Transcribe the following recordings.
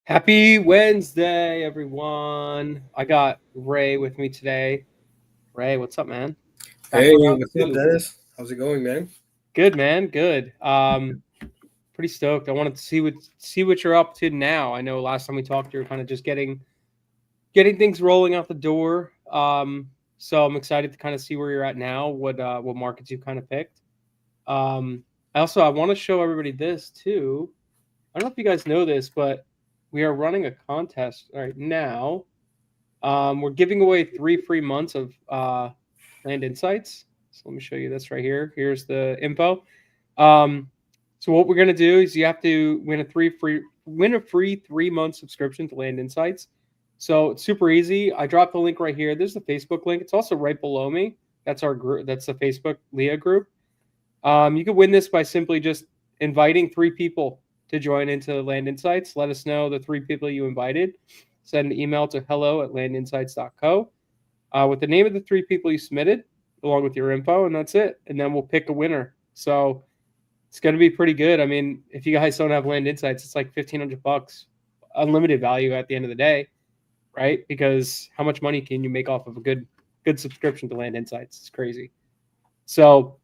Happy Wednesday, everyone. I got Ray with me today. Ray, what's up, man? Back Hey, for round what's up, two. Dennis? How's it going, man? Good, man. Good. Pretty stoked. I wanted to see what you're up to now. I know last time we talked, you were kind of just getting things rolling out the door. So I'm excited to kind of see where you're at now. What markets you kind of picked. I want to show everybody this too. I don't know if you guys know this, but we are running a contest right now. We're giving away 3 free months of Land Insights. So let me show you this right here. Here's the info. Um, so what we're gonna do is you have to win a free 3 month subscription to Land Insights. So it's super easy. I dropped the link right here. There's the Facebook link. It's also right below me. That's our group. That's the Facebook LIA group. You can win this by simply just inviting 3 people to join into Land Insights. Let us know the 3 people you invited. Send an email to hello@landinsights.co with the name of the 3 people you submitted, along with your info, and that's it. And then we'll pick a winner. So it's going to be pretty good. I mean, if you guys don't have Land Insights, it's like $1,500, unlimited value at the end of the day, right? Because how much money can you make off of a good subscription to Land Insights? It's crazy. So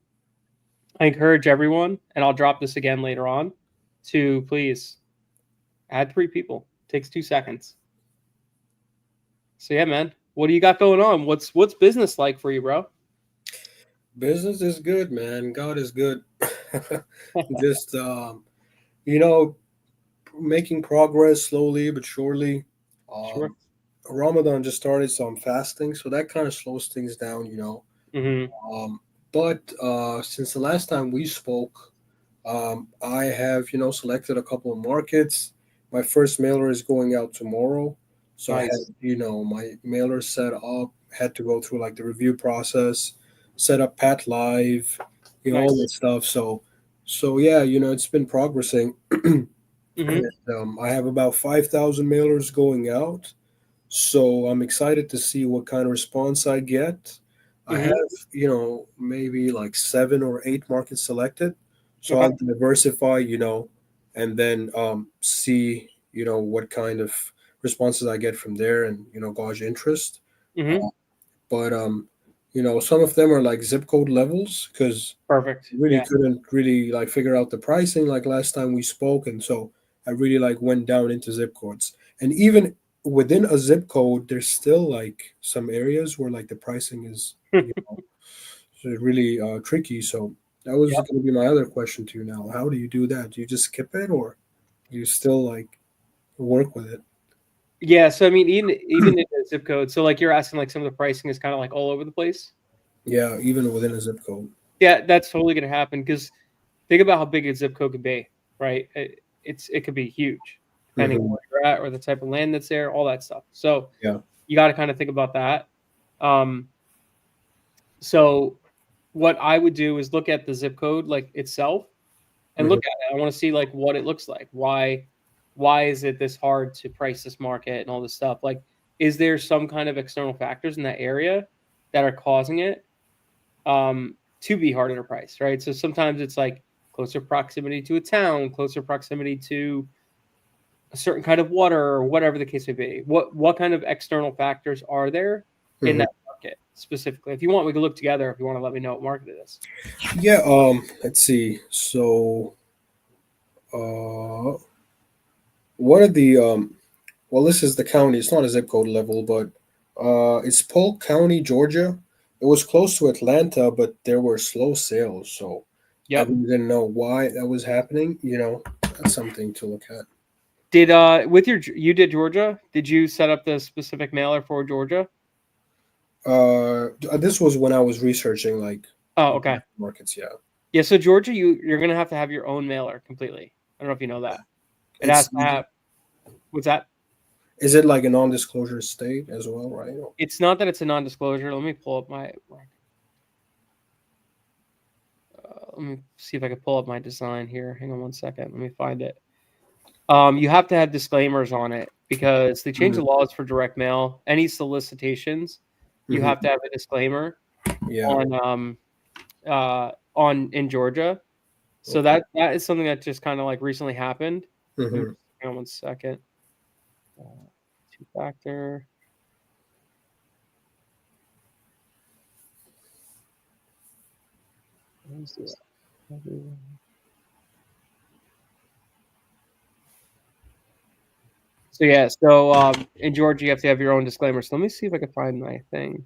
I encourage everyone, and I'll drop this again later on, to please add 3 people. It takes 2 seconds. So yeah, man, what do you got going on? What's business like for you, bro? Business is good, man. God is good. Just you know, making progress slowly but surely. Sure. Ramadan just started, so I'm fasting, so that kind of slows things down. Mm-hmm. Um, but since the last time we spoke, I have selected a couple of markets. My first mailer is going out tomorrow, so I had Nice. my mailer set up. Had to go through like the review process, set up Pat Live, all Nice. that stuff. So yeah, it's been progressing. Mm-hmm. I have about 5,000 mailers going out, so I'm excited to see what kind of response I get. I Mm-hmm. have, maybe like 7 or 8 markets selected. So Okay. I'll diversify, and then see, what kind of responses I get from there and, gauge interest. Mm-hmm. Uh, but some of them are like zip code levels because Perfect. really Yeah. couldn't really like figure out the pricing like last time we spoke, and so I really like went down into zip codes. And even within a zip code there's still like some areas where like the pricing is really tricky. So that was Yep. going to be my other question to you now. How do you do that? Do you just skip it, or do you still like work with it? Yeah. So I mean, even in the zip code. So like you're asking, like some of the pricing is kind of like all over the place. Yeah, even within a zip code. Yeah, that's totally gonna happen because think about how big a zip code could be, right? It could be huge depending on Hmm. where you're at or the type of land that's there, all that stuff. So Yeah. you got to kind of think about that. Um, so what I would do is look at the zip code like itself and Hmm. look at it. I want to see like what it looks like. Why is it this hard to price this market and all this stuff? Like, is there some kind of external factors in that area that are causing it to be harder to price, right? So sometimes it's like closer proximity to a town, closer proximity to a certain kind of water, or whatever the case may be. What kind of external factors are there in Hmm. that market specifically? If you want, we can look together. If you want to let me know what market it is. Yeah. Let's see. So, uh, what are the well, this is the county. It's not a zip code level, but it's Polk County, Georgia. It was close to Atlanta, but there were slow sales, so I Yep. really didn't know why that was happening. That's something to look at. Did with your you did Georgia? Did you set up the specific mailer for Georgia? This was when I was researching like Oh, okay. markets. Yeah, Yeah, so Georgia, you're gonna have to have your own mailer completely. I don't know if you know that. It has it's to have what's that? is it like a non-disclosure state as well, right? It's not that it's a non-disclosure. Let me pull up my. Let me see if I can pull up my design here. Hang on one second. Let me find it. You have to have disclaimers on it because they changed Hmm. the laws for direct mail. Any solicitations, you have Hmm. to have a disclaimer Yeah. on in Georgia. So Okay. that is something that just kind of like recently happened. Let me Hmm. hang on one second. Two-factor. What is this? So yeah, in Georgia you have to have your own disclaimer. So let me see if I can find my thing.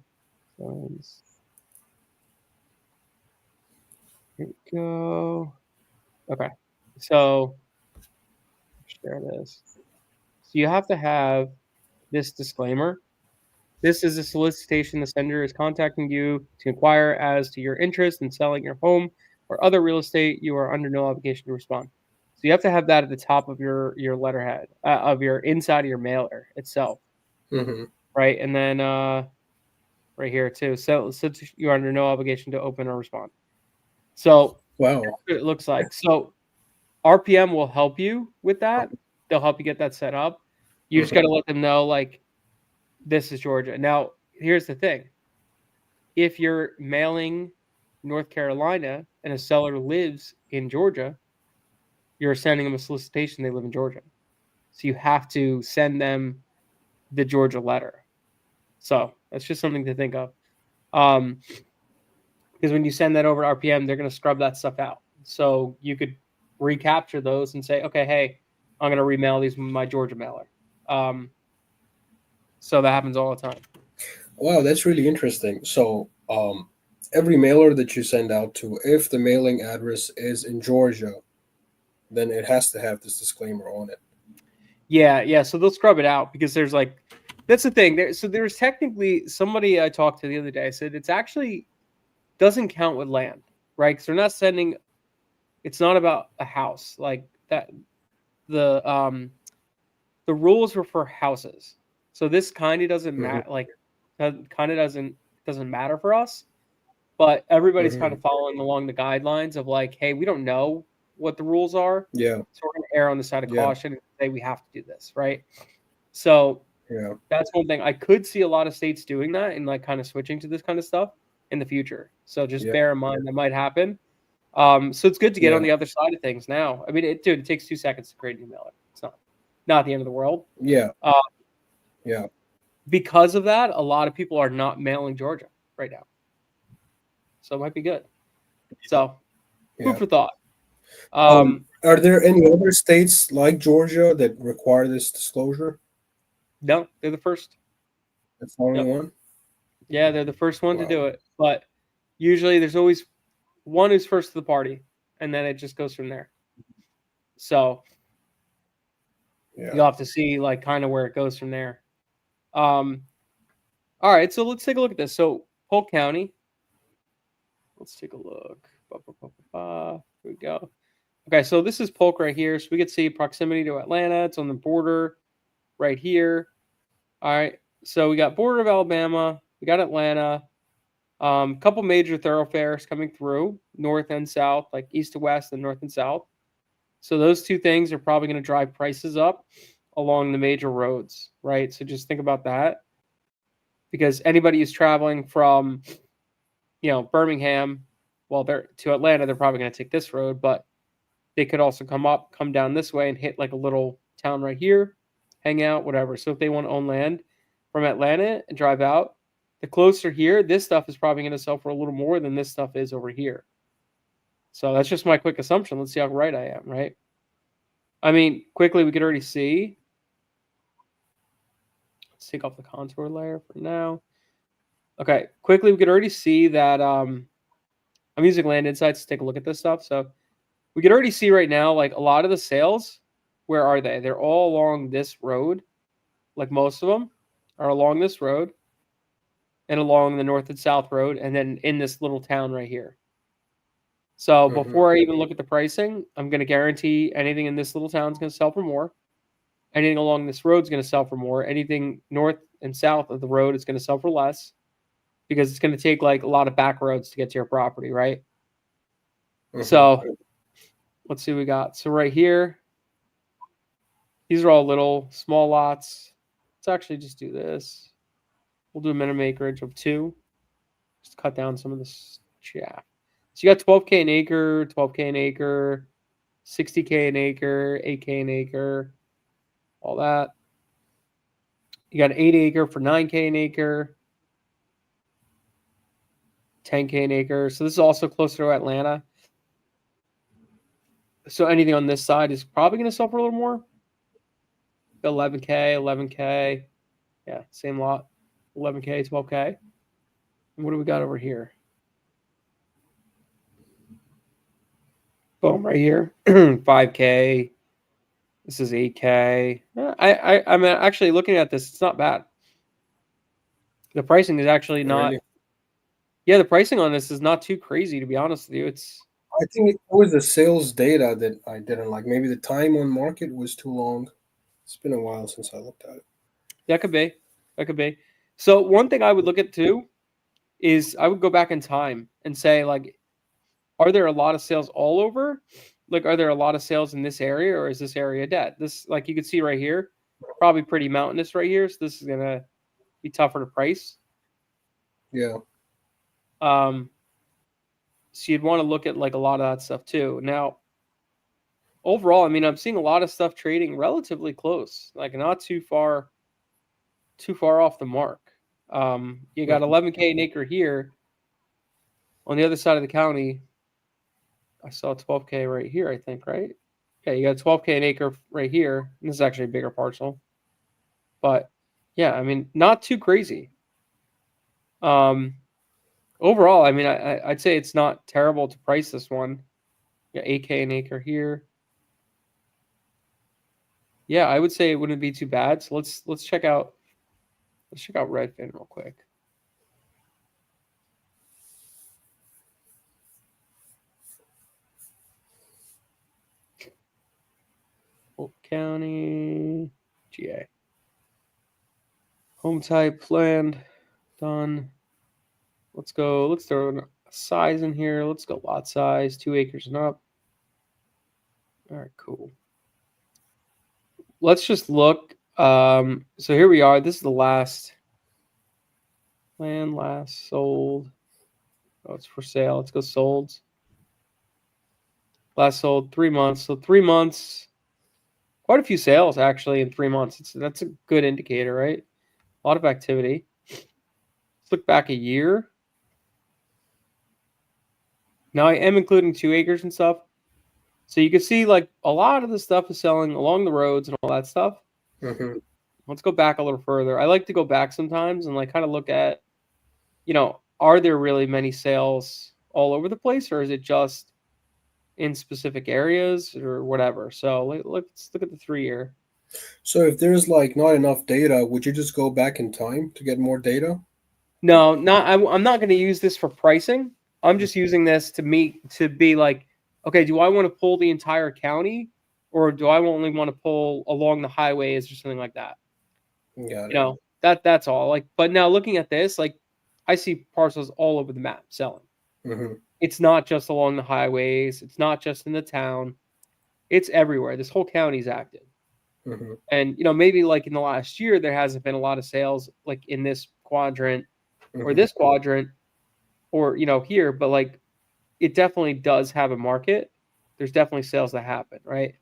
Here we go. Okay, so share this. So you have to have this disclaimer. This is a solicitation. The sender is contacting you to inquire as to your interest in selling your home or other real estate. You are under no obligation to respond. So you have to have that at the top of your letterhead of your inside of your mailer itself, right? And then right here too. So you are under no obligation to open or respond. So Wow. that's what it looks like. So RPM will help you with that. They'll help you get that set up. You just got to let them know, like, this is Georgia. Now, here's the thing. If you're mailing North Carolina and a seller lives in Georgia, you're sending them a solicitation. They live in Georgia. So you have to send them the Georgia letter. So that's just something to think of. Because when you send that over to RPM, they're going to scrub that stuff out. So you could recapture those and say, okay, hey, I'm going to remail these with my Georgia mailer. So that happens all the time. Wow, that's really interesting. So every mailer that you send out to, if the mailing address is in Georgia, then it has to have this disclaimer on it. Yeah. So they'll scrub it out because there's like, that's the thing. There's technically somebody I talked to the other day. I said it's actually doesn't count with land, right? Because they're not sending. It's not about a house like that. The rules were for houses, so this kind of doesn't matter. Like, kind of doesn't matter for us. But everybody's kind of following along the guidelines of like, hey, we don't know what the rules are. Yeah. So we're going to err on the side of caution and say we have to do this, right? So that's one thing. I could see a lot of states doing that and like kind of switching to this kind of stuff in the future. So just bear in mind that might happen. So it's good to get on the other side of things now. I mean, it takes 2 seconds to create an email. It's not the end of the world. Yeah. Because of that, a lot of people are not mailing Georgia right now. So it might be good. So food for thought. Are there any other states like Georgia that require this disclosure? No, they're the first. That's the only one? Yeah, they're the first one to do it. But usually there's always one who's first to the party, and then it just goes from there. So you'll have to see like kind of where it goes from there. All right, so let's take a look at this. So Polk County. Let's take a look. Here we go. Okay, so this is Polk right here. So we can see proximity to Atlanta. It's on the border right here. All right, so we got border of Alabama. We got Atlanta. Couple major thoroughfares coming through, north and south, like east to west and north and south. So those two things are probably going to drive prices up along the major roads, right? So just think about that. Because anybody who's traveling from, Birmingham, they're to Atlanta, they're probably going to take this road, but they could also come down this way and hit like a little town right here, hang out, whatever. So if they want to own land from Atlanta and drive out, the closer here, this stuff is probably going to sell for a little more than this stuff is over here. So that's just my quick assumption. Let's see how right I am, right? I mean, quickly, we could already see. Let's take off the contour layer for now. Okay, quickly, we could already see that I'm using Land Insights to take a look at this stuff. So we could already see right now, like a lot of the sales, where are they? They're all along this road. Like most of them are along this road and along the north and south road, and then in this little town right here. So before I even look at the pricing, I'm going to guarantee anything in this little town is going to sell for more. Anything along this road is going to sell for more. Anything north and south of the road is going to sell for less because it's going to take like a lot of back roads to get to your property, right? So let's see what we got. So right here, these are all little small lots. Let's actually just do this. We'll do a minimum acreage of 2. Just cut down some of this chaff. So you got 12K an acre, 12K an acre, 60K an acre, 8K an acre, all that. You got 8 acre for 9K an acre, 10K an acre. So this is also closer to Atlanta. So anything on this side is probably going to sell for a little more. 11K, 11K. Yeah, same lot. 11K, 12K. And what do we got over here? Boom, right here. 5K. This is 8K. I mean, actually looking at this, it's not bad. The pricing is actually not. Really? Yeah, the pricing on this is not too crazy, to be honest with you. It's I think it was the sales data that I didn't like. Maybe the time on market was too long. It's been a while since I looked at it. that could be. That could be. So one thing I would look at too is I would go back in time and say, like, are there a lot of sales all over? Like, are there a lot of sales in this area, or is this area dead? This, like you can see right here, probably pretty mountainous right here. So this is gonna be tougher to price. Yeah. So you'd want to look at like a lot of that stuff too. Now, overall, I mean, I'm seeing a lot of stuff trading relatively close, like not too far off the mark. You got 11K an acre here. On the other side of the county, I saw 12K right here, I think, right? Yeah, you got 12K an acre right here. And this is actually a bigger parcel. But yeah, I mean, not too crazy. Overall, I mean, I'd say it's not terrible to price this one. Yeah, 8K an acre here. Yeah, I would say it wouldn't be too bad. So let's check out Redfin real quick. Polk County, GA. Home type, land, done. Let's go. Let's throw a size in here. Let's go lot size, 2 acres and up. All right, cool. Let's just look. So here we are. This is the last land, last sold. Oh, it's for sale. Let's go sold. Last sold 3 months. So 3 months. Quite a few sales actually in 3 months. That's a good indicator, right? A lot of activity. Let's look back a year. Now I am including 2 acres and stuff. So you can see like a lot of the stuff is selling along the roads and all that stuff. Mm-hmm. Let's go back a little further. I like to go back sometimes and like kind of look at, are there really many sales all over the place, or is it just in specific areas or whatever? So let's look at the 3-year. So if there's like not enough data, would you just go back in time to get more data? No, I'm not going to use this for pricing. I'm just using this to be like, okay, do I want to pull the entire county, or do I only want to pull along the highways or something like that? Got it. That's all. Like, but now looking at this, like, I see parcels all over the map selling. Mm-hmm. It's not just along the highways. It's not just in the town. It's everywhere. This whole county is active. Mm-hmm. And maybe like in the last year, there hasn't been a lot of sales like in this quadrant or this quadrant or here, but like it definitely does have a market. There's definitely sales that happen, right?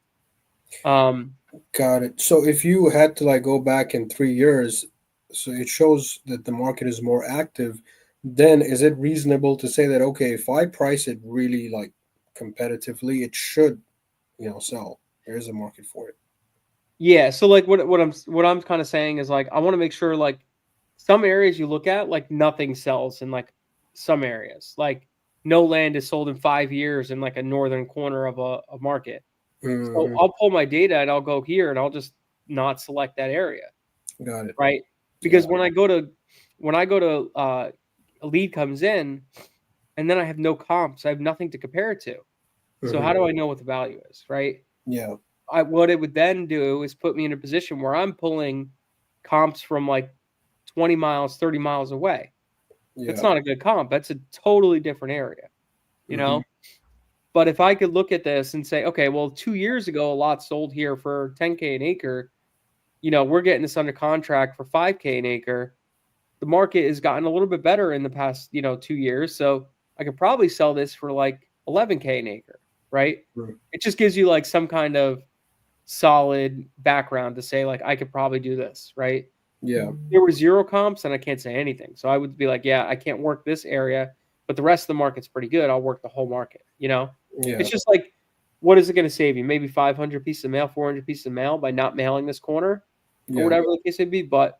Got it. So if you had to like go back in 3 years, so it shows that the market is more active, then is it reasonable to say that, okay, if I price it really like competitively, it should, sell. There is a market for it. Yeah. So like what I'm kind of saying is like I want to make sure like some areas you look at like nothing sells in like some areas. Like no land is sold in 5 years in like a northern corner of a market. So Mm-hmm. I'll pull my data and I'll go here and I'll just not select that area, Got it. right? Yeah. Because when I go to a lead comes in and then I have no comps, I have nothing to compare it to. So how Mm-hmm. do I know what the value is, right? Yeah. What it would then do is put me in a position where I'm pulling comps from like 20 miles, 30 miles away. That's Yeah. not a good comp. That's a totally different area, you Mm-hmm. know? But if I could look at this and say, okay, well, 2 years ago, a lot sold here for 10K an acre. We're getting this under contract for 5K an acre. The market has gotten a little bit better in the past, 2 years. So I could probably sell this for like 11K an acre, right? Mm-hmm. It just gives you like some kind of solid background to say, like, I could probably do this, right? Yeah. There were zero comps, and I can't say anything. So I would be like, yeah, I can't work this area, but the rest of the market's pretty good. I'll work the whole market. Yeah. It's just like, what is it going to save you? Maybe 500 pieces of mail, 400 pieces of mail by not mailing this corner or Yeah. whatever the case may be. But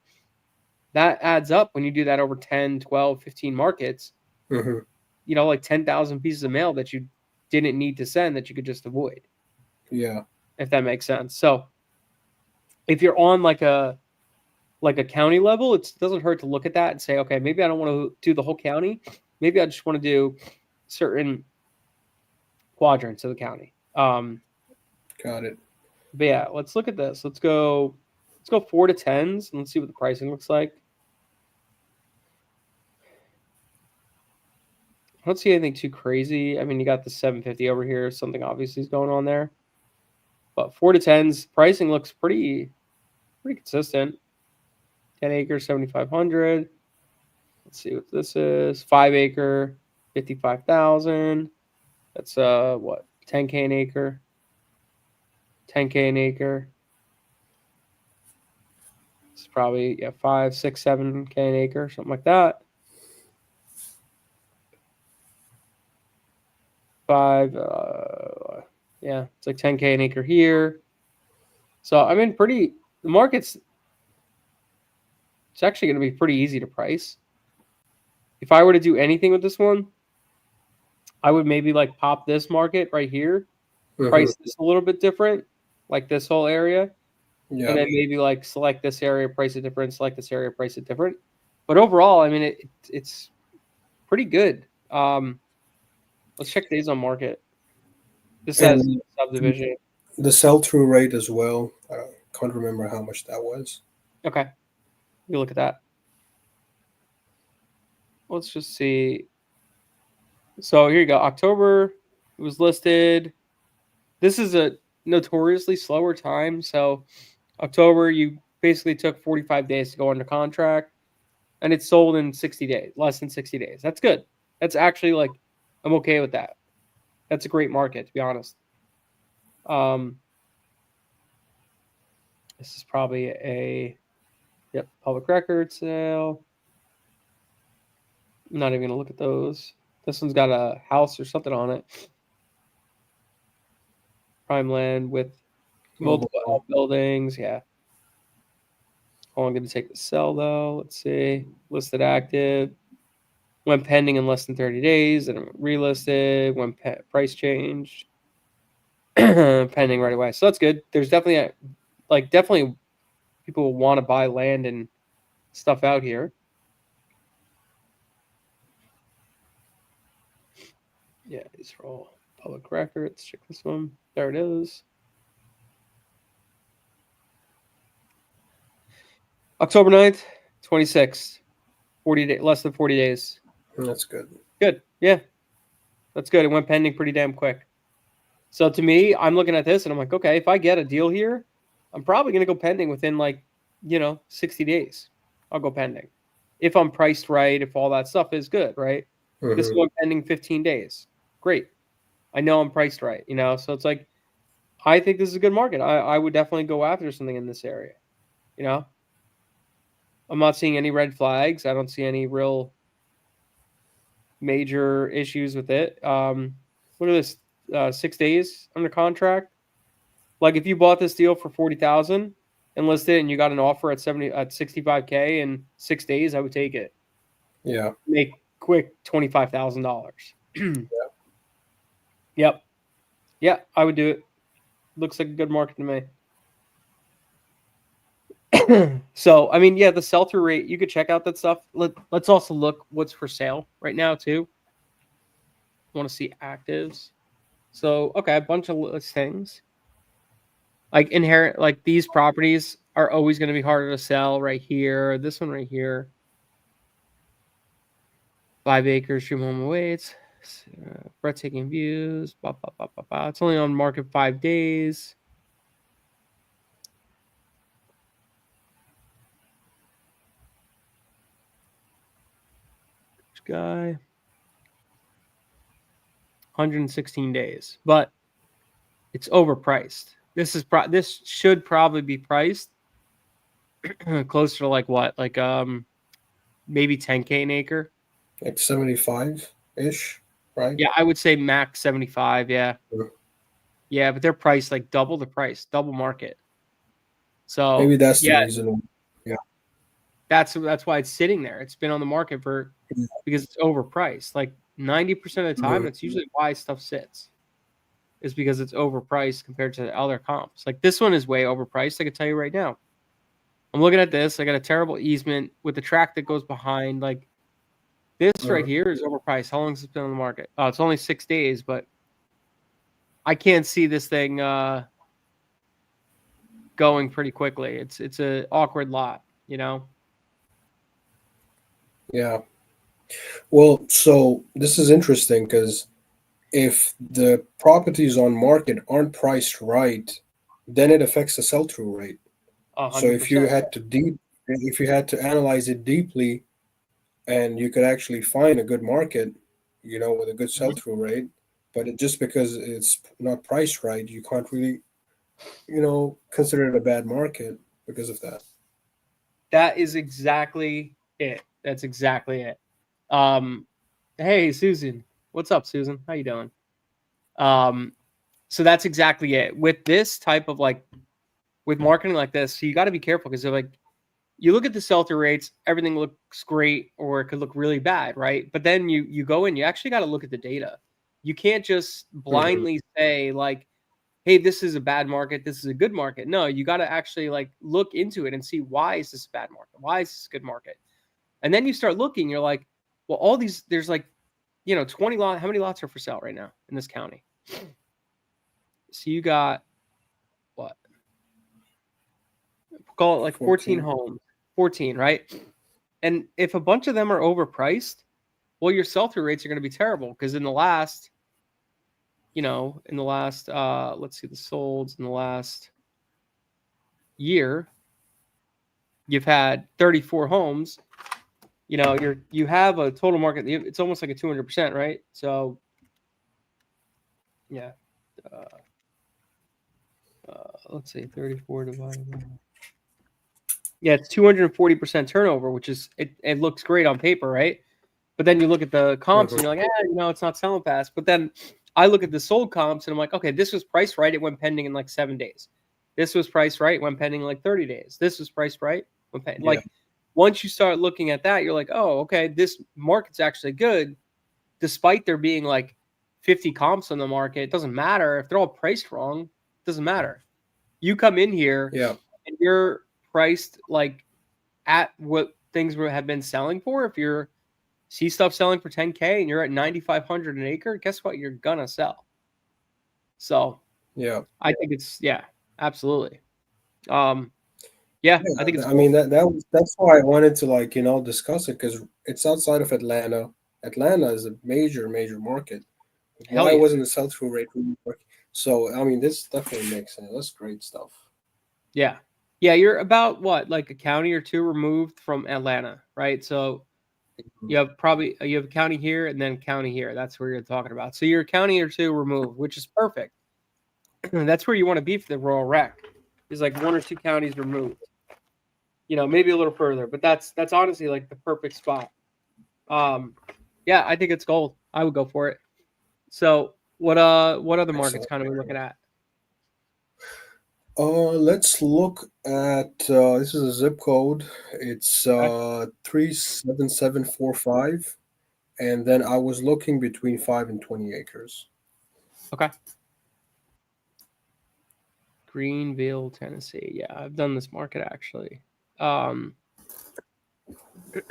that adds up when you do that over 10, 12, 15 markets, Hmm. like 10,000 pieces of mail that you didn't need to send that you could just avoid, Yeah. if that makes sense. So if you're on like a county level, it doesn't hurt to look at that and say, okay, maybe I don't want to do the whole county. Maybe I just want to do certain quadrants of the county. Got it. But yeah, let's look at this. Let's go 4 to 10s and let's see what the pricing looks like. I don't see anything too crazy. I mean, you got the 750 over here. Something obviously is going on there. But 4 to 10s pricing looks pretty consistent. 10 acre, 7,500. Let's see what this is. 5 acre, 55,000. That's what, 10K an acre. 10K an acre. It's probably 5, 6, 7K an acre, something like that. 5, it's like 10K an acre here. So I mean, the market's, it's actually going to be pretty easy to price. If I were to do anything with this one, I would maybe like pop this market right here, price this a little bit different, like this whole area, Yeah. and then maybe like select this area, price it different, select this area, price it different. But overall, I mean, it's pretty good. Let's check days on market. This says And subdivision. the sell-through rate as well. I can't remember how much that was. Okay, you look at that. Let's just see. So here you go. October, it was listed. This is a notoriously slower time. So October, you basically took 45 days to go under contract, and it's sold in 60 days, less than 60 days. That's good. That's actually like, I'm okay with that. That's a great market, to be honest. This is probably public record sale. I'm not even going to look at those. This one's got a house or something on it. Prime land with multiple buildings. Yeah. How long did it take to sell, though? Let's see. Listed active. Went pending in less than 30 days. And relisted. When price changed. Pending right away. So that's good. There's definitely definitely people want to buy land and stuff out here. Yeah, these are all public records. Check this one. There it is. October 9th, 26th. 40 days, less than 40 days. That's good. Good. Yeah. That's good. It went pending pretty damn quick. So to me, I'm looking at this and I'm like, okay, if I get a deal here, I'm probably going to go pending within 60 days. I'll go pending. If I'm priced right, if all that stuff is good, right? This is going pending 15 days. Great. I know I'm priced right, so it's like, I think this is a good market. I would definitely go after something in this area. I'm not seeing any red flags. I don't see any real major issues with it. Look at this, 6 days under contract. Like if you bought this deal for 40,000 and listed it and you got an offer at 65K in 6 days, I would take it. Yeah. Make quick $25,000. Yep. Yeah, I would do it. Looks like a good market to me. So, I mean, yeah, the sell-through rate, you could check out that stuff. Let's also look what's for sale right now, too. Want to see actives. So, okay, a bunch of listings. Like these properties are always going to be harder to sell right here. This one right here. 5 acres, dream home awaits. Breathtaking views. Blah, blah, blah, blah, blah. It's only on market 5 days. Guy. 116 days, but it's overpriced. This should probably be priced closer to like what? Like maybe 10K an acre. Like 75 ish, right? Yeah, I would say max 75. Yeah. Or Yeah, but they're priced like double the price, double market. So maybe that's the yeah, reason. Yeah. that's why it's sitting there. It's been on the market for because it's overpriced. Like 90% of the time, Mhm. that's usually why stuff sits. Is because it's overpriced compared to other comps. Like this one is way overpriced. I can tell you right now. I'm looking at this. I got a terrible easement with the track that goes behind. Like this right Mhm. here is overpriced. How long has it been on the market? Oh, it's only 6 days, but I can't see this thing going pretty quickly. It's a awkward lot, you know. Yeah. Well, so this is interesting because if the properties on market aren't priced right, then it affects the sell-through rate. So 100%. if you had to analyze it deeply, and you could actually find a good market, with a good sell-through rate, but just because it's not priced right, you can't really, consider it a bad market because of that. That is exactly it. That's exactly it. Um, hey Susan, what's up, Susan? How you doing? Um, so that's exactly it. With this type of like with marketing like this, so you got to be careful because like you look at the sell-through rates, everything looks great, or it could look really bad, right? But then you go in, you actually got to look at the data. You can't just Mhm. blindly say like, "Hey, this is a bad market. This is a good market." No, you got to actually like look into it and see why is this a bad market? Why is this a good market? And then you start looking. You're like, well, all these there's like 20 lots. How many lots are for sale right now in this county? So you got what? Call it like 14 14. homes. 14, right? And if a bunch of them are overpriced, well, your sell-through rates are going to be terrible because let's see the solds in the last year, you've had 34 homes. You have a total market. It's almost like a 200%, right? So yeah, uh, let's say 34 divided by yeah, it's 240% turnover, which is it looks great on paper, right? But then you look at the comps and Mhm. you're like, it's not selling fast. But then I look at the sold comps and I'm like, okay, this was priced right. It went pending in like 7 days. This was priced right. Went pending in like 30 days. This was priced right. Yeah. Like once you start looking at that, you're like, oh, okay, this market's actually good. Despite there being like 50 comps on the market, it doesn't matter. If they're all priced wrong, it doesn't matter. You come in here Yeah. and you're priced like at what things have been selling for. If you're see stuff selling for 10K and you're at 9,500 an acre, guess what? You're gonna sell. So Yeah. I think it's yeah, absolutely. Um, yeah, I think Yeah. it's I gold. mean that's why I wanted to discuss it because it's outside of Atlanta. Atlanta is a major, major market. Hell Why yeah, wasn't the sell-through rate really working? So I mean, this definitely makes sense. That's great stuff. yeah, yeah. You're about what, like a county or two removed from Atlanta, right? So you have a county here and then a county here. That's where you're talking about. So you're a county or two removed, which is perfect. That's where you want to be for the rural rec. Is like one or two counties removed. Maybe a little further, but that's honestly like the perfect spot. Um, yeah, I think it's gold. I would go for it. So what other markets Excellent. kind of we looking at? Let's look at this is a zip code. It's Okay. 37745, and then I was looking between 5 and 20 acres. Okay. Greenville, Tennessee. Yeah, I've done this market actually. Um,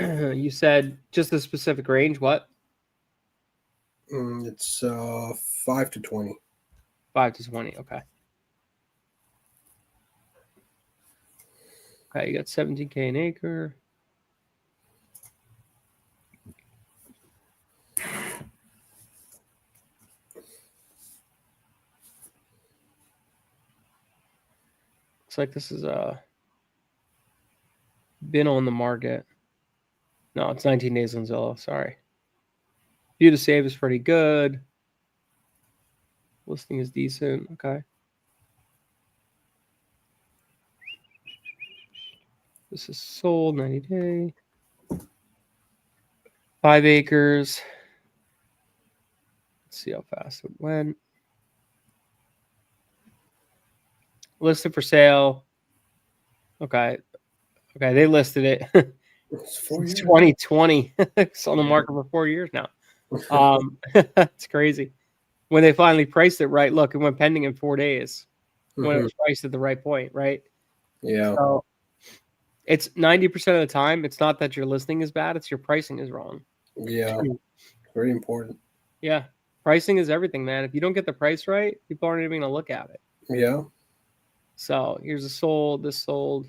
you said just a specific range. What? It's 5 to 20. 5 to 20. Okay. Okay. You got 17K an acre. Looks like this is been on the market. No, it's 19 days on Zillow. Sorry. View to save is pretty good. Listing is decent. Okay. This is sold 90 day. 5 acres. Let's see how fast it went. Listed for sale. Okay. Okay, they listed it It's 4 since years. 2020. It's on the market for 4 years now. It's crazy. When they finally priced it right, look, it went pending in 4 days when it was priced at the right point, right? Yeah. So it's 90% of the time, it's not that your listing is bad, it's your pricing is wrong. Yeah. Very important. Yeah. Pricing is everything, man. If you don't get the price right, people aren't even going to look at it. Yeah. So here's a sold. This sold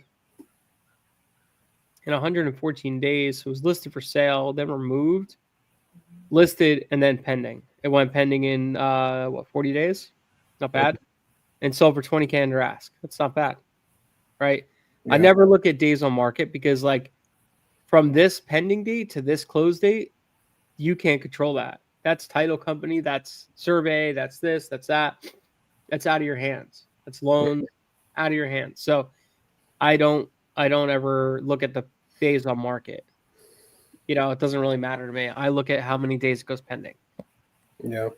in 114 days. So it was listed for sale, then removed, listed, and then pending. It went pending in 40 days? Not bad. And sold for 20K under ask. That's not bad. Right? Yeah. I never look at days on market because like from this pending date to this close date, you can't control that. That's title company, that's survey, that's this, that's that. That's out of your hands. That's loans out of your hands. So I don't ever look at the days on market. You know, it doesn't really matter to me. I look at how many days it goes pending. Yeah.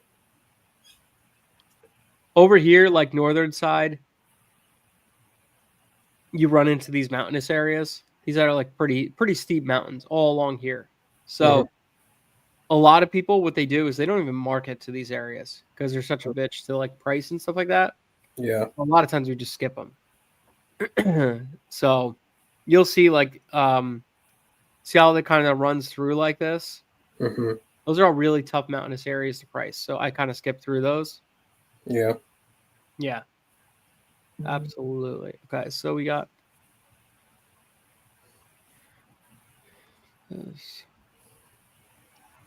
Over here, like northern side, you run into these mountainous areas. These are like pretty steep mountains all along here. So a lot of people, what they do is they don't even market to these areas because they're such a bitch to like price and stuff like that. Yeah. A lot of times we just skip them. So you'll see like see how it kind of runs through like this. Those are all really tough mountainous areas to price, so I kind of skip through those. Yeah. Absolutely. Okay, so we got this.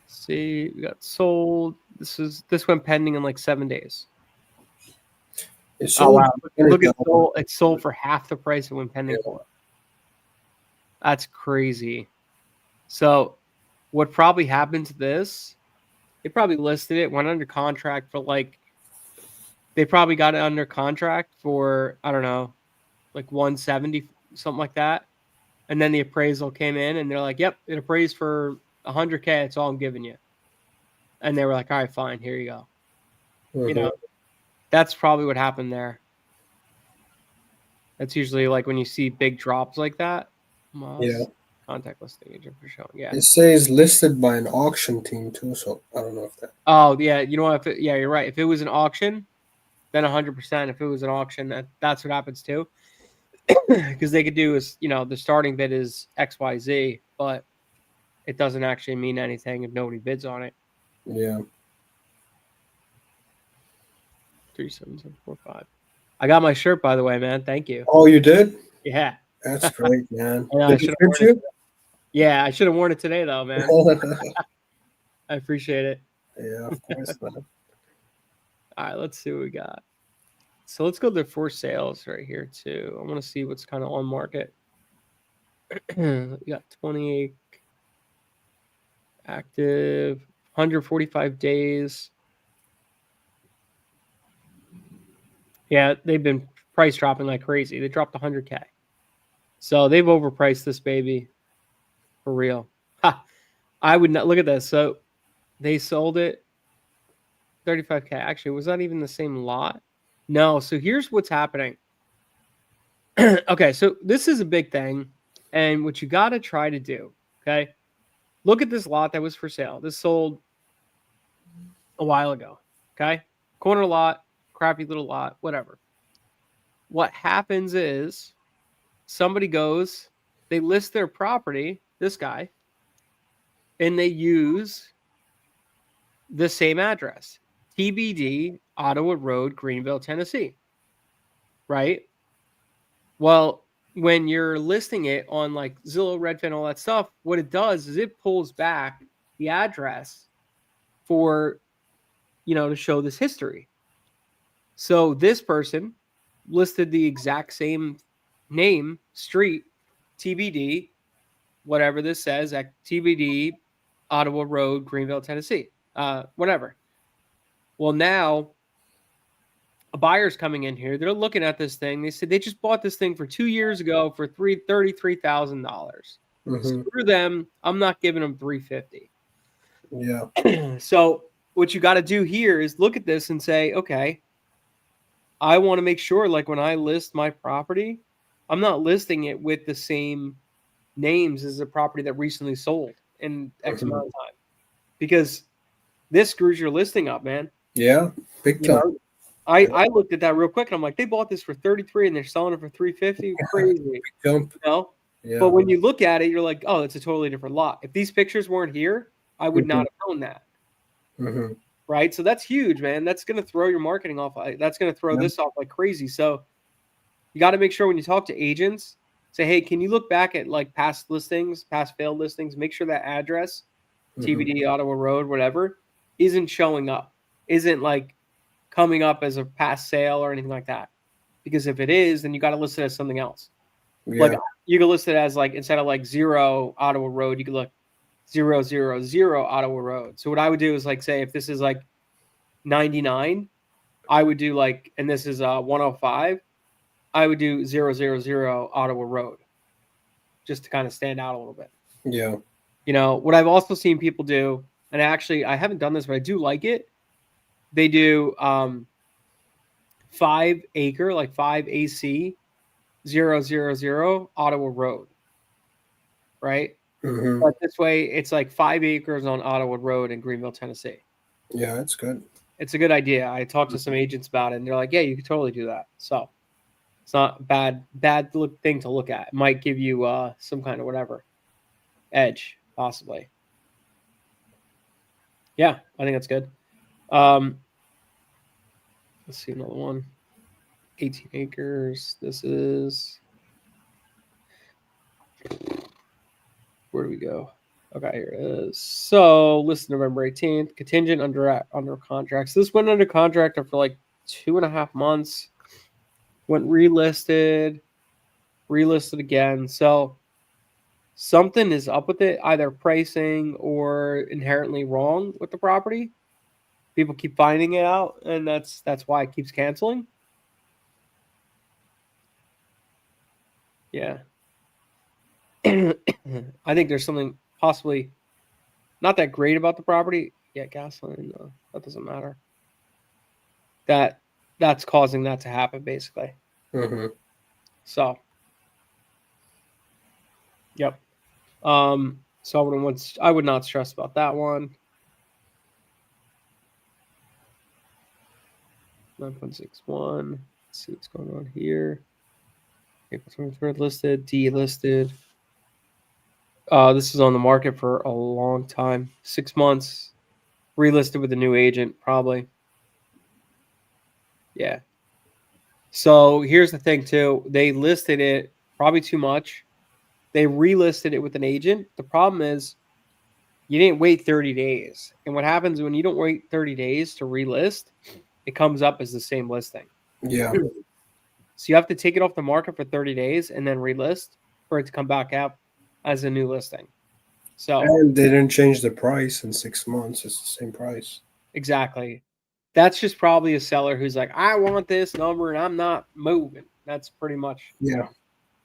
See, we got sold. This went pending in like 7 days. It's Oh sold wow! Look at $100,000. it's sold for half the price it went pending for. That's crazy. So, what probably happened to this? They probably listed it, went under contract for like. They probably got it under contract for I don't know, like 170, something like that. And then the appraisal came in, and they're like, "Yep, it appraised for 100K. That's all I'm giving you." And they were like, "All right, fine, here you go." You know, that's probably what happened there. That's usually like when you see big drops like that. Yeah. Contact listing agent for showing. Yeah. It says listed by an auction team too, so I don't know if that. Oh yeah, you know what? Yeah, you're right. If it was an auction, then 100%. If it was an auction, that's what happens too. Because they could do is the starting bid is XYZ, but it doesn't actually mean anything if nobody bids on it. Yeah. 37745. I got my shirt, by the way, man. Thank you. Oh, you did? Yeah. That's great, man. I Did it fit you? Yeah, I should have worn it today, though, man. I appreciate it. Yeah, of course, man. All right, let's see what we got. So let's go to for sales right here, too. I want to see what's kind of on market. We got 28 active, 145 days. Yeah, they've been price dropping like crazy. They dropped 100K. So they've overpriced this baby for real. Ha! I would not look at this. So they sold it 35K. Actually, was that even the same lot? No. So here's what's happening. Okay, so this is a big thing. And what you got to try to do, okay? Look at this lot that was for sale. This sold a while ago, okay? Corner lot, crappy little lot, whatever. What happens is somebody goes, they list their property, this guy, and they use the same address, TBD, Ottawa Road, Greenville, Tennessee, right? Well, when you're listing it on like Zillow, Redfin, all that stuff, what it does is it pulls back the address for, to show this history. So this person listed the exact same name, street, TBD, whatever this says, at TBD, Ottawa Road, Greenville, Tennessee, whatever. Well, now a buyer's coming in here. They're looking at this thing. They said they just bought this thing for 2 years ago for $33,000. Mm-hmm. Screw them. I'm not giving them $350. Yeah. So what you got to do here is look at this and say, okay, I want to make sure, like when I list my property, I'm not listing it with the same names as a property that recently sold in X amount of time, because this screws your listing up, man. Yeah. Big You time. know, I looked at that real quick and I'm like, they bought this for 33 and they're selling it for 350. Crazy. Big jump. You know? Yeah. But when you look at it, you're like, oh, it's a totally different lot. If these pictures weren't here, I would not have known that. Mm-hmm. Right? So that's huge, man. That's going to throw your marketing off. That's going to throw this off like crazy. So you got to make sure when you talk to agents, say, hey, can you look back at like past listings, past failed listings, make sure that address, TBD, Ottawa Road, whatever, isn't showing up, isn't like coming up as a past sale or anything like that. Because if it is, then you got to list it as something else. Yeah. Like you can list it as like, instead of like 0 Ottawa Road, you could look 000 Ottawa Road. So what I would do is like, say if this is like 99, I would do like, and this is 105, I would do 000 Ottawa Road, just to kind of stand out a little bit. Yeah. You know, what I've also seen people do, and actually I haven't done this, but I do like it. They do 5 acre, like 5 AC, 000 Ottawa Road, right? Mm-hmm. But this way, it's like 5 acres on Ottawa Road in Greenville, Tennessee. Yeah, that's good. It's a good idea. I talked to some agents about it, and they're like, "Yeah, you could totally do that." So it's not a bad thing to look at. It might give you some kind of whatever edge, possibly. Yeah, I think that's good. Let's see another one. 18 acres. This is, where do we go? Okay, here it is. So listed November 18th. Contingent under contract. So this went under contract after like 2.5 months. Went relisted again. So something is up with it, either pricing or inherently wrong with the property. People keep finding it out, and that's why it keeps canceling. Yeah. I think there's something possibly not that great about the property. Yeah, gasoline, no, that doesn't matter. That's causing that to happen, basically. Mm-hmm. So, yep. So I would not stress about that one. 9.61. Let's see what's going on here. April 23rd listed, delisted. This is on the market for a long time, 6 months. Relisted with a new agent, probably. Yeah. So here's the thing, too. They listed it probably too much. They relisted it with an agent. The problem is you didn't wait 30 days. And what happens when you don't wait 30 days to relist, it comes up as the same listing. Yeah. So you have to take it off the market for 30 days and then relist for it to come back up as a new listing. So, and they didn't change the price in 6 months. It's the same price. Exactly. That's just probably a seller who's like, I want this number and I'm not moving. That's pretty much, Yeah.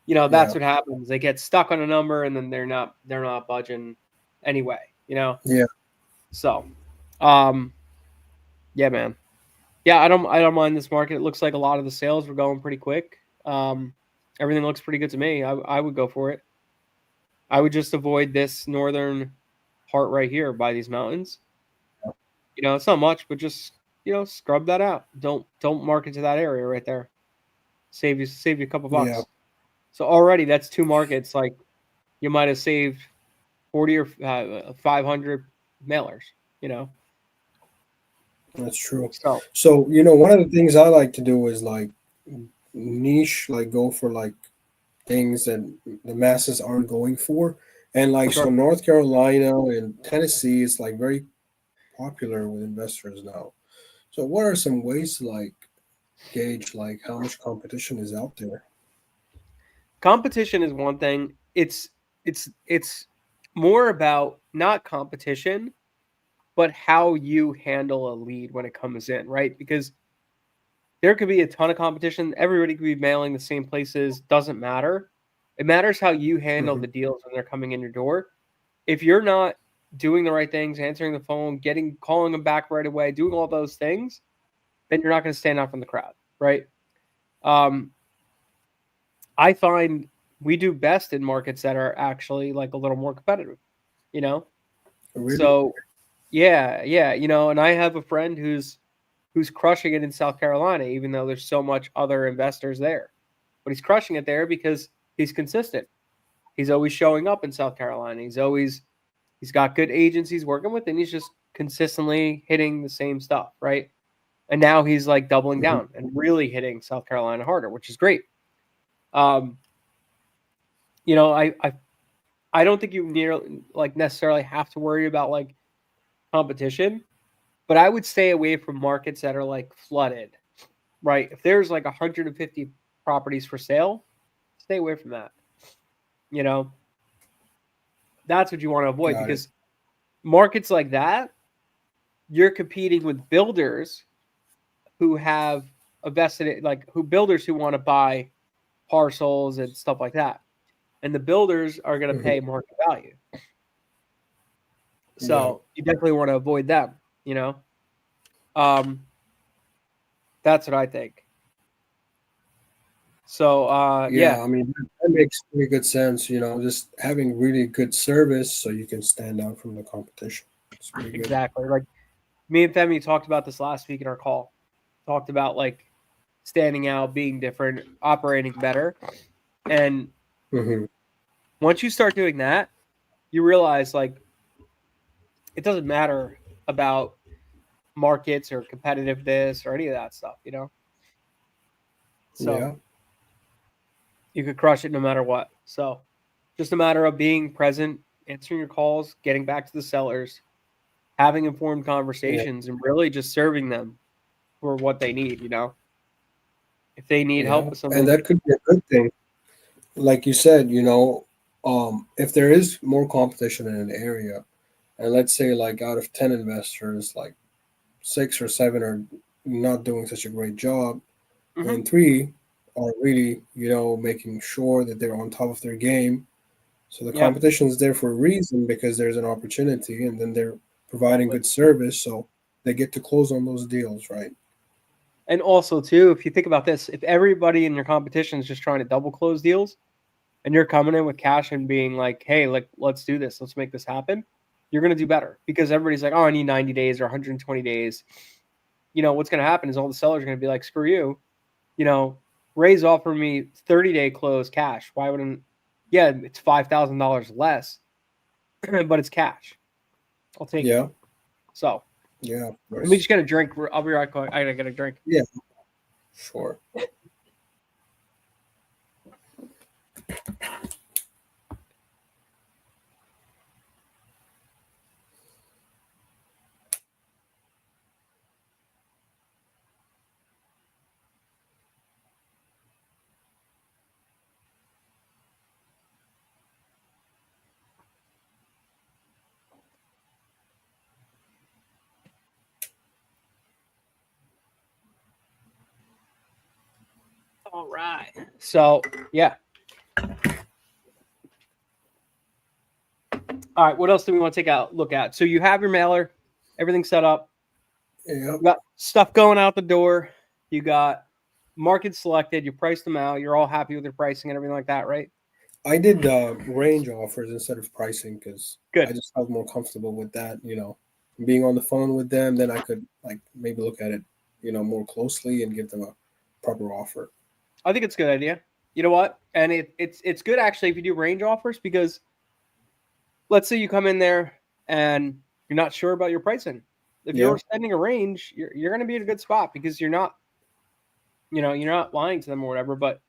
That's what happens. They get stuck on a number and then they're not budging anyway, Yeah. So, yeah, man. Yeah, I don't mind this market. It looks like a lot of the sales were going pretty quick. Everything looks pretty good to me. I would go for it. I would just avoid this northern part right here by these mountains. It's not much, but just scrub that out. Don't market to that area right there. Save you a couple bucks. Yeah. So already that's 2 markets. Like you might have saved 40 or 500 mailers. That's true. So one of the things I like to do is like niche, like go for like things that the masses aren't going for. And like so North Carolina and Tennessee is like very popular with investors now. So what are some ways to like gauge like how much competition is out there? Competition is one thing. It's more about not competition, but how you handle a lead when it comes in, right? Because there could be a ton of competition. Everybody could be mailing the same places. Doesn't matter. It matters how you handle Hmm. the deals when they're coming in your door. If you're not doing the right things, answering the phone, calling them back right away, doing all those things, then you're not going to stand out from the crowd, right? Um, I find we do best in markets that are actually like a little more competitive, you know? Really? So yeah, and I have a friend who's crushing it in South Carolina, even though there's so much other investors there. But he's crushing it there because he's consistent. He's always showing up in South Carolina. He's got good agents he's working with, and he's just consistently hitting the same stuff, right? And now he's like doubling Hmm. down and really hitting South Carolina harder, which is great. Um, you know, I don't think necessarily have to worry about like competition, but I would stay away from markets that are like flooded, right? If there's like 150 properties for sale, stay away from that. You know, that's what you want to avoid Got it. because markets like that, you're competing with builders who have a vested, like who builders who want to buy parcels and stuff like that. And the builders are going to Hmm. pay market value. Yeah. So you definitely want to avoid them, you know? Um, that's what I think. So, Yeah, yeah, I mean, that makes pretty good sense. Just having really good service so you can stand out from the competition. It's pretty good. exactly. Like me and Femi talked about this last week in our call. Talked about like standing out, being different, operating better. And Hmm. once you start doing that, you realize like it doesn't matter about markets or competitiveness or any of that stuff, you know? So Yeah. you could crush it no matter what. So just a matter of being present, answering your calls, getting back to the sellers, having informed Yeah. conversations, and really just serving them for what they need, you know? If they need help Yeah. with And something, that could be a good thing. Like you said, if there is more competition in an area, and let's say like out of 10 investors, like 6 or 7 are not doing such a great job, mm-hmm, and 3 are really, making sure that they're on top of their game. So the yeah, competition is there for a reason because there's an opportunity, and then they're providing exactly. good service, so they get to close on those deals, right? And also, too, if you think about this, if everybody in your competition is just trying to double close deals and you're coming in with cash and being like, hey, like, let's do this, let's make this happen, you're going to do better because everybody's like, oh, I need 90 days or 120 days. You know, what's going to happen is all the sellers are going to be like, screw you. You know, Ray's offering me 30-day close cash. Why wouldn't, yeah, it's $5,000 less, but it's cash. I'll take it. Yeah, So yeah, of let me course. just get a drink. I'll be right back. I gotta get a drink. Yeah, sure. All right. So yeah. All right. What else do we want to take a look at? So you have your mailer, everything set up. Yeah, You got stuff going out the door. You got markets selected. You priced them out. You're all happy with your pricing and everything like that, right? I did range offers instead of pricing because I Good. just felt more comfortable with that. Being on the phone with them, then I could like maybe look at it, more closely and give them a proper offer. I think it's a good idea. You know what? And it's good actually if you do range offers because let's say you come in there and you're not sure about your pricing. If Yeah, you're sending a range, you're going to be in a good spot because you're not lying to them or whatever. But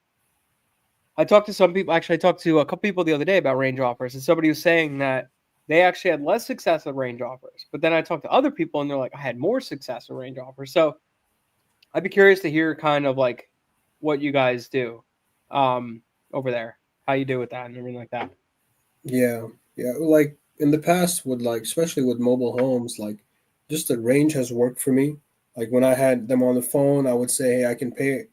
I talked to some people. Actually, I talked to a couple people the other day about range offers, and somebody was saying that they actually had less success with range offers. But then I talked to other people, and they're like, I had more success with range offers. So I'd be curious to hear kind of like what you guys do over there, how you do with that, and everything like that. yeah, yeah. Like in the past, with like especially with mobile homes, like just the range has worked for me. Like when I had them on the phone, I would say, hey, I can pay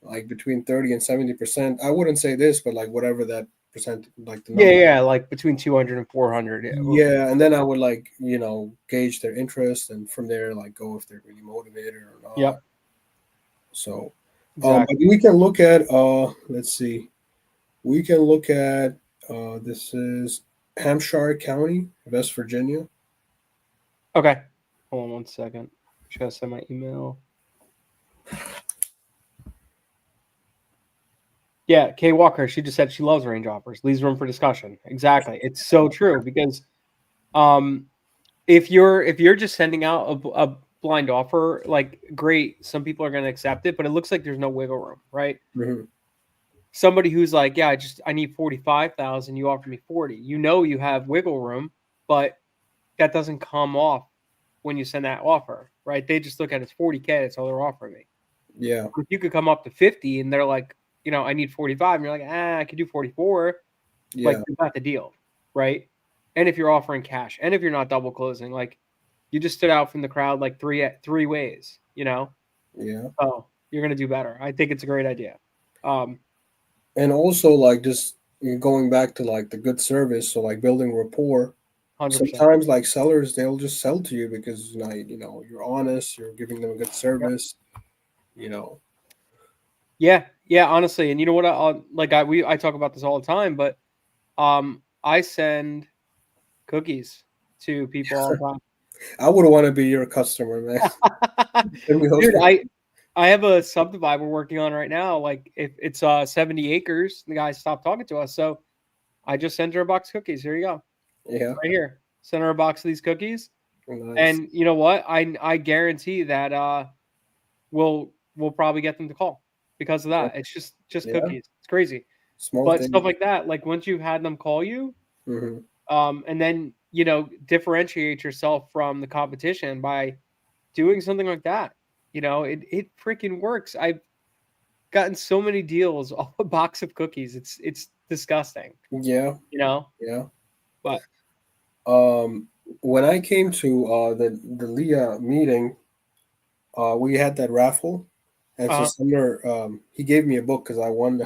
like between 30 and 70%. I wouldn't say this, but like whatever that percent, like the Yeah, number. yeah, like between 200 and 400. Yeah. Yeah, and then I would like, gauge their interest, and from there like go if they're really motivated or not. Yep, So, but exactly. we can look at let's see. We can look at this is Hampshire County, West Virginia. Okay. Hold on one second. Just gotta send my email. Yeah, Kay Walker, she just said she loves range offers, leaves room for discussion. Exactly. It's so true because um if you're just sending out a blind offer, like great, some people are going to accept it, but it looks like there's no wiggle room, right? Hmm. Somebody who's like, yeah, I need 45,000, you offer me 40. You know you have wiggle room, but that doesn't come off when you send that offer, right? They just look at it's 40K, that's all they're offering me. Yeah, If you could come up to 50 and they're like, I need 45, and you're like, I could do 44, like yeah, you got the deal, right? And if you're offering cash, and if you're not double closing, like you just stood out from the crowd like three ways, yeah. Oh, you're gonna do better. I think it's a great idea. 100%. And also like just going back to like the good service, so like building rapport. Sometimes like sellers, they'll just sell to you because you're honest, you're giving them a good Yep. service. You know, Yeah, yeah. Honestly, and you know what? I talk about this all the time, but I send cookies to people all the I would want to be your customer, man. time. Send me those Dude, cookies. I have a subdivide we're working on right now. Like if it's 70 acres, the guy stopped talking to us, so I just sent her a box of cookies. Here you go, Yeah, right here. Send her a box of these cookies, nice. and you know what? I guarantee that we'll probably get them to call because of Yeah, that. It's just yeah. cookies. It's crazy, Small but thing. stuff like that. Like once you've had them call you, Hmm. and then differentiate yourself from the competition by doing something like that. It freaking works. I've gotten so many deals off a box of cookies. It's disgusting. Yeah, You know, yeah. but Um, when I came to the LIA meeting, we had that raffle, and so uh, Sumner he gave me a book because I won.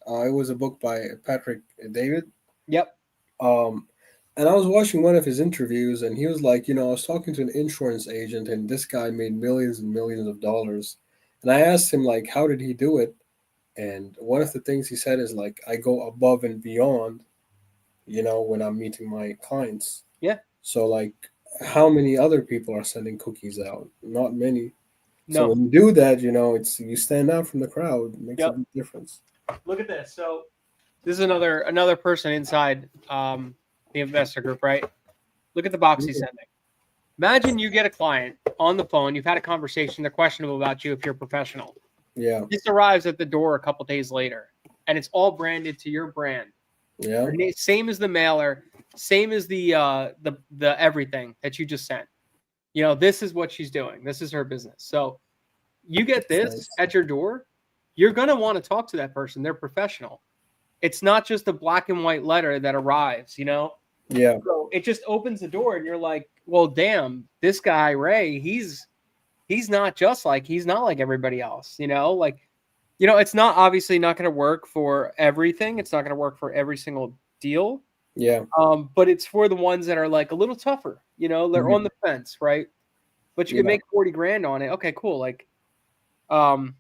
It was a book by Patrick David. yep, Um, and I was watching one of his interviews, and he was like, I was talking to an insurance agent, and this guy made millions and millions of dollars. And I asked him, like, how did he do it? And one of the things he said is, like, I go above and beyond, when I'm meeting my clients. yeah, So, like, how many other people are sending cookies out? Not many. So no, when you do that, it's you stand out from the crowd. It makes a yep. big difference. Look at this. So this is another person inside the investor group, right? Look at the box he's sending. Imagine you get a client on the phone. You've had a conversation. They're questionable about you if you're professional. Yeah, This arrives at the door a couple days later, and it's all branded to your brand. yeah, Same as the mailer, same as the everything that you just sent. This is what she's doing. This is her business. So you get that's this nice. at your door, you're gonna want to talk to that person. They're professional. It's not just a black and white letter that arrives. Yeah, So it just opens the door, and you're like, well, damn, this guy Ray, he's not like everybody else. It's not obviously not going to work for everything. It's not going to work for every single deal. yeah, But it's for the ones that are like a little tougher. They're on mhm, the fence, right? But you can yeah, make 40 grand on it. Okay, cool. Like, um,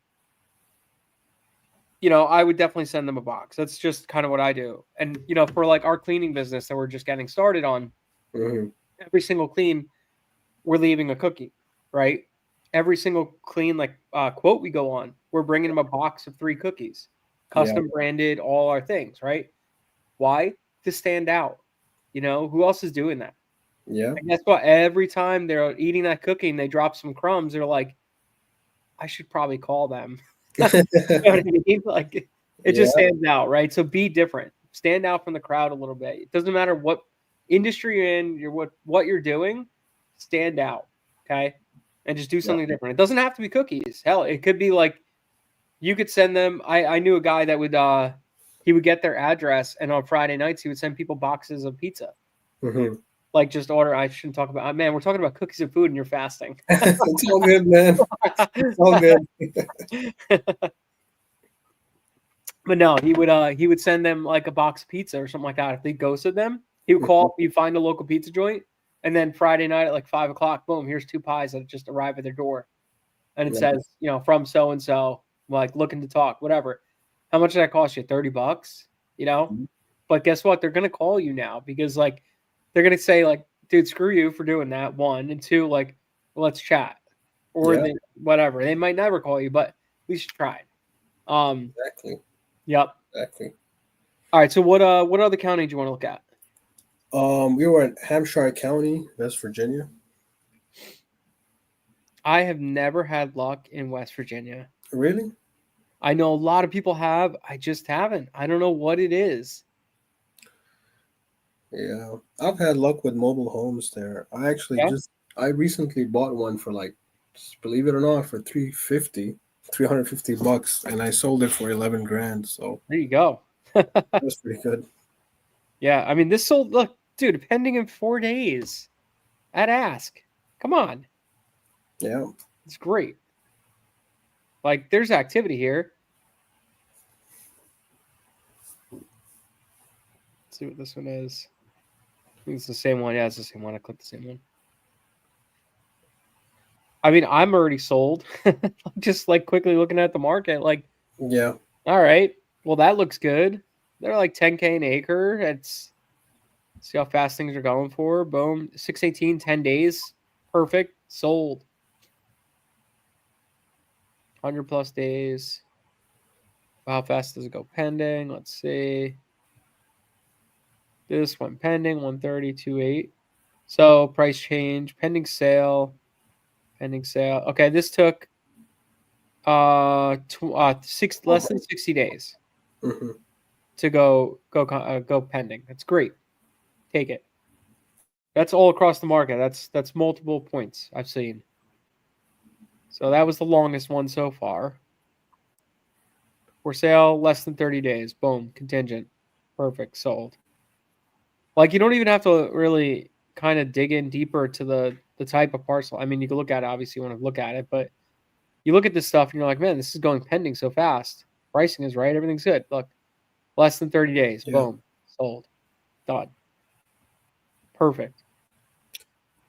I would definitely send them a box. That's just kind of what I do. And for like our cleaning business that we're just getting started on, mhm, every single clean, we're leaving a cookie, right? Every single clean like quote we go on, we're bringing them a box of 3 cookies, yeah, custom branded, all our things, right? Why? To stand out. Who else is doing that? yeah. And guess what? Every time they're eating that cookie and they drop some crumbs, they're like, I should probably call them. You know what I mean? Like it just Yeah, stands out, right? So be different. Stand out from the crowd a little bit. It doesn't matter what industry you're in, what you're doing, stand out. Okay. And just do yeah. something different. It doesn't have to be cookies. Hell, it could be like you could send them. I knew a guy that would he would get their address and on Friday nights he would send people boxes of pizza. Mhm. like just order. I shouldn't talk about. Man, we're talking about cookies and food, and you're fasting. It's all good, man. It's all good. But no, he would send them like a box of pizza or something like that. If they ghosted them, he would call. You find a local pizza joint, and then Friday night at like 5 o'clock, boom, here's 2 pies that just arrive at their door, and it says, from so and so, like looking to talk, whatever. How much did that cost you? $30, But guess what? They're gonna call you now because like they're gonna say like, dude, screw you for doing that. 1 and 2, like, let's chat or whatever. They might never call you, but at least you tried. Exactly. Yep. Exactly. All right. So what other county do you want to look at? We were in Hampshire County, West Virginia. I have never had luck in West Virginia. Really? I know a lot of people have. I just haven't. I don't know what it is. Yeah, I've had luck with mobile homes there. I recently bought one for like, believe it or not, for $350, and I sold it for 11 grand. So There you go. that's pretty good. Yeah, I mean, this sold. Look, dude, pending in 4 days at ask. Come on, Yeah. it's great. Like, there's activity here. Let's see what this one is. I think it's the same one. Yeah, it's the same one. I clicked the same one. I mean, I'm already sold. Just like quickly looking at the market, like, Yeah. all right, well, that looks good. They're like 10K an acre. It's see how fast things are going for. Boom, 618, 10 days, perfect, sold. 100 plus days. How fast does it go pending? Let's see. This one pending 130.28. So price change, pending sale. Okay, this took less than 60 days to go pending. That's great. Take it. That's all across the market. That's multiple points I've seen. So that was the longest one so far. For sale, less than 30 days. Boom, contingent. Perfect, sold. Like, you don't even have to really kind of dig in deeper to the type of parcel. I mean, you can look at it, obviously you want to look at it, but you look at this stuff and you're like, man, this is going pending so fast. Pricing is right. Everything's good. Look, less than 30 days. Yeah. Boom, sold. Done. Perfect.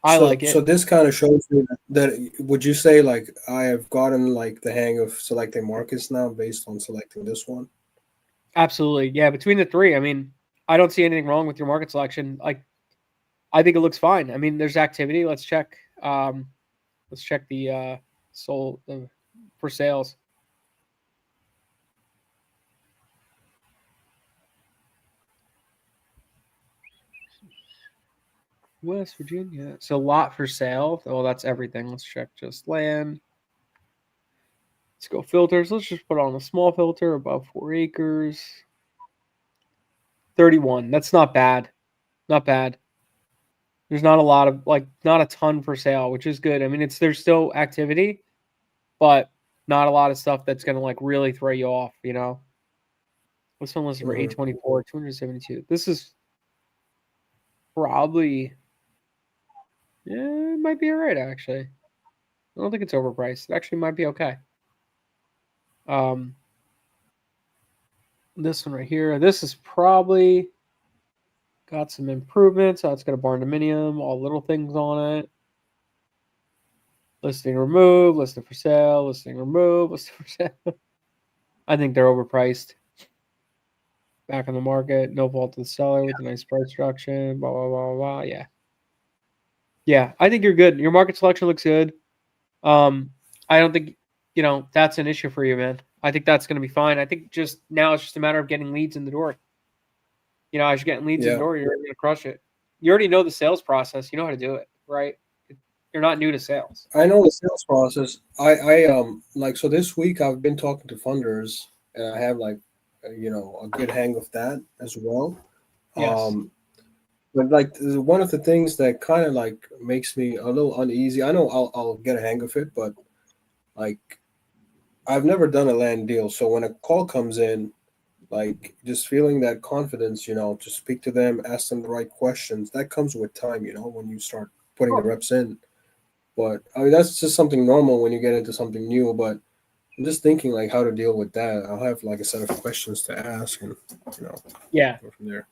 I like it. So this kind of shows me that would you say like I have gotten like the hang of selecting markets now based on selecting this one? Absolutely. Yeah, between the three, I mean, I don't see anything wrong with your market selection. Like, I think it looks fine. I mean, there's activity. Let's check the sold for sales. West Virginia. So lot for sale. Oh, that's everything. Let's check just land. Let's go filters. Let's just put on a small filter above 4 acres. 31. That's not bad. Not bad. There's not a lot of not a ton for sale, which is good. I mean, there's still activity, but not a lot of stuff that's gonna like really throw you off, This one listed for 824, 272. This is probably it might be all right, actually. I don't think it's overpriced. It actually might be okay. This one right here, this is probably got some improvements. It's got a barn dominium, all little things on it. Listing remove, listing for sale, listing remove, listing for sale. I think they're overpriced. Back on the market, no fault to the seller with a nice price structure, blah, blah, blah, blah. Yeah. Yeah, I think you're good. Your market selection looks good. I don't think, that's an issue for you, man. I think that's going to be fine. I think just now it's just a matter of getting leads in the door. As you're getting leads in the door, you're going to crush it. You already know the sales process. You know how to do it, right? You're not new to sales. I know the sales process. So this week I've been talking to funders and I have like, a good hang of that as well. Yes. But like one of the things that kind of like makes me a little uneasy. I know I'll get a hang of it, but like I've never done a land deal. So when a call comes in, like just feeling that confidence, to speak to them, ask them the right questions. That comes with time, when you start putting the Oh, reps in. But I mean, that's just something normal when you get into something new. But I'm just thinking like how to deal with that. I'll have like a set of questions to ask, and you know, yeah. go from there.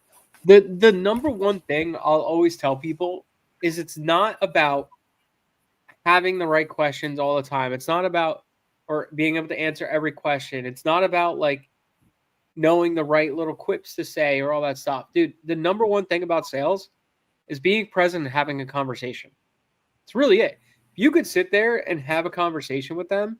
The number one thing I'll always tell people is it's not about having the right questions all the time. It's not about or being able to answer every question. It's not about like knowing the right little quips to say or all that stuff. Dude, the number one thing about sales is being present and having a conversation. It's really it. If you could sit there and have a conversation with them,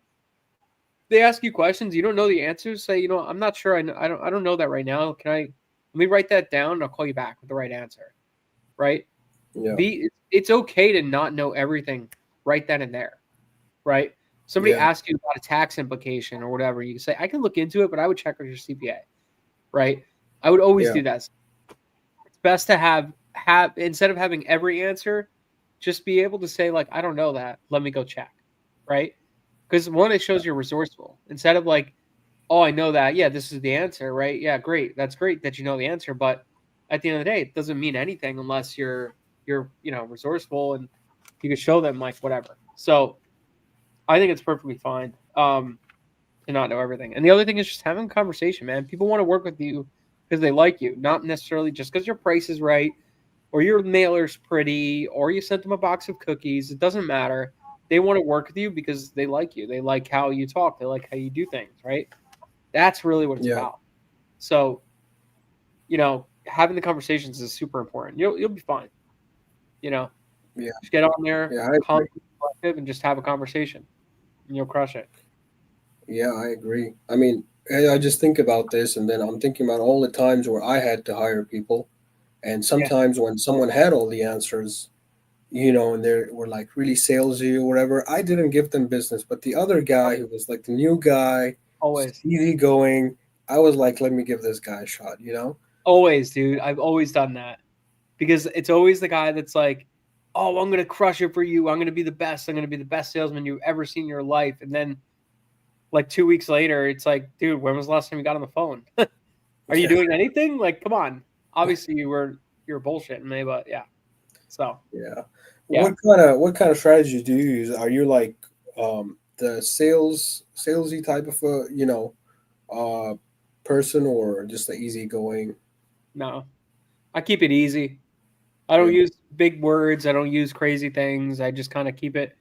they ask you questions, you don't know the answers, say, I'm not sure. I don't know that right now. Let me write that down and I'll call you back with the right answer. Right? Yeah, It's okay to not know everything right then and there. Right? Somebody yeah, asks you about a tax implication or whatever, you can say, I can look into it, but I would check with your CPA. Right? I would always yeah, do that. It's best to have instead of having every answer, just be able to say like, I don't know that. Let me go check. Right? Because one, it shows you're resourceful. Instead of like, oh, I know that. Yeah, this is the answer, right? Yeah, great. That's great that you know the answer, but at the end of the day, it doesn't mean anything unless you're resourceful and you can show them like whatever. So I think it's perfectly fine to not know everything. And the other thing is just having a conversation, man. People want to work with you because they like you, not necessarily just because your price is right or your mailer's pretty or you sent them a box of cookies. It doesn't matter. They want to work with you because they like you. They like how you talk. They like how you do things, right? That's really what it's yeah, about. So, having the conversations is super important. You'll be fine. You know, yeah, just get on there, yeah. I calm, agree. collective, and just have a conversation, and you'll crush it. Yeah, I agree. I mean, I just think about this, and then I'm thinking about all the times where I had to hire people, and Yeah, sometimes when someone had all the answers, and they were like really salesy or whatever, I didn't give them business. But the other guy who was like the new guy, always, easygoing, I was like, let me give this guy a shot. always, dude. I've always done that because it's always the guy that's like, "Oh, I'm gonna crush it for you. I'm gonna be the best. I'm gonna be the best salesman you've ever seen in your life." And then, like 2 weeks later, it's like, "Dude, when was the last time you got on the phone? Are you Yeah, doing anything? Like, come on. Obviously, you're bullshitting me, but yeah." So yeah. yeah. What kind of strategies do you use? Are you like the salesy type of uh person, or just the easygoing? No, I keep it easy. I Yeah. don't use big words. I don't use crazy things. I just kind of keep it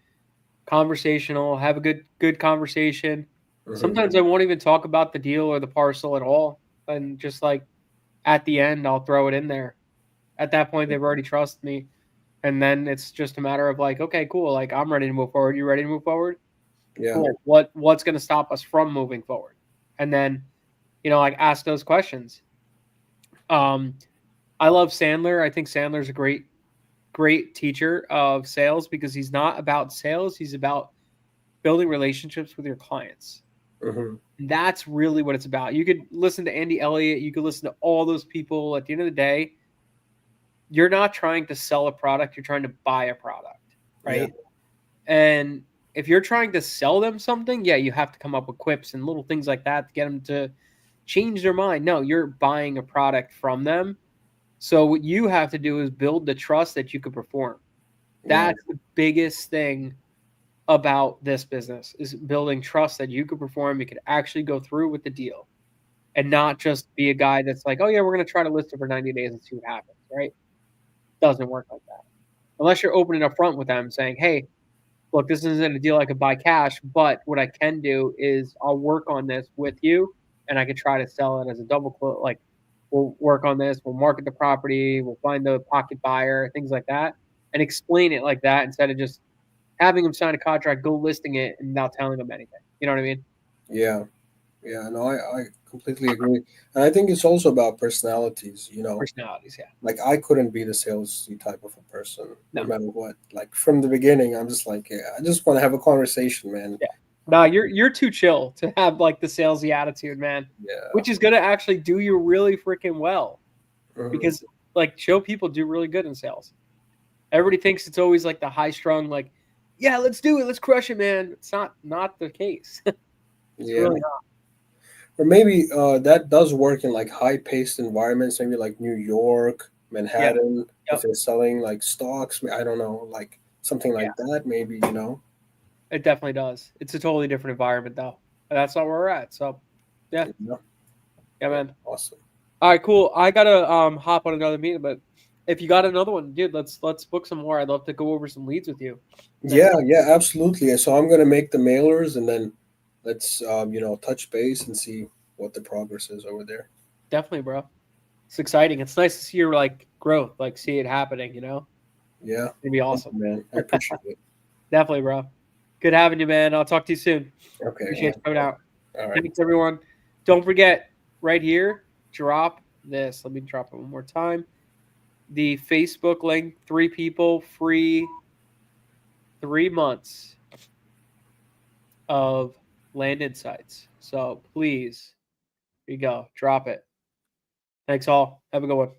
conversational, have a good conversation. Hmm. Sometimes I won't even talk about the deal or the parcel at all. And just like at the end, I'll throw it in there. At that point, they've already trusted me. And then it's just a matter of like, okay, cool. Like I'm ready to move forward. You ready to move forward? Yeah. Cool. What's going to stop us from moving forward? And then, like ask those questions. Um, I love Sandler. I think Sandler's a great teacher of sales because he's not about sales. He's about building relationships with your clients. Hmm. And that's really what it's about. You could listen to Andy Elliott. You could listen to all those people. At the end of the day, you're not trying to sell a product. You're trying to buy a product, Yeah. right? And if you're trying to sell them something, yeah, you have to come up with quips and little things like that to get them to change their mind. No, you're buying a product from them. So what you have to do is build the trust that you could perform. Yeah. That's the biggest thing about this business is building trust that you could perform, you could actually go through with the deal and not just be a guy that's like, oh yeah, we're going to try to list it for 90 days and see what happens, right? Doesn't work like that. Unless you're opening up front with them saying, hey, look, this isn't a deal I could buy cash, but what I can do is I'll work on this with you and I could try to sell it as a double quote. Like we'll work on this, we'll market the property, we'll find the pocket buyer, things like that, and explain it like that instead of just having them sign a contract, go listing it, and not telling them anything. You know what I mean? Yeah. Yeah. No, I completely agree. And I think it's also about personalities. Personalities, yeah. Like I couldn't be the salesy type of a person, no No, matter what. Like from the beginning, I'm just like, yeah, I just want to have a conversation, man. yeah. No, you're too chill to have like the salesy attitude, man. Yeah. Which is gonna actually do you really freaking well Hmm. because like show people do really good in sales. Everybody thinks it's always like the high strung, like, yeah, let's do it, let's crush it, man. It's not the case. It's Yeah. really not. or maybe that does work in like high-paced environments, maybe like New York, Yeah. Manhattan, if Yep. they're selling like stocks. I don't know, like something Yeah. like that, maybe, you know. It definitely does. It's a totally different environment though. And that's not where we're at. So yeah. Yeah, Yeah, yeah, man. awesome. All right, cool. I gotta hop on another meeting, but if you got another one, dude, let's book some more. I'd love to go over some leads with you next Yeah, time. yeah, absolutely. And so I'm gonna make the mailers, and then let's touch base and see what the progress is over there. Definitely, bro. It's exciting. It's nice to see your like growth, like see it happening, you know? Yeah, It'd be thank awesome. you, man. I appreciate it. Definitely, bro. Good having you, man. I'll talk to you soon. Okay, Appreciate you coming out. all right. Thanks, everyone. Don't forget, right here, drop this. Let me drop it one more time. The Facebook link, 3 people, free 3 months of Land Insights. So please, here you go. Drop it. Thanks all. Have a good one.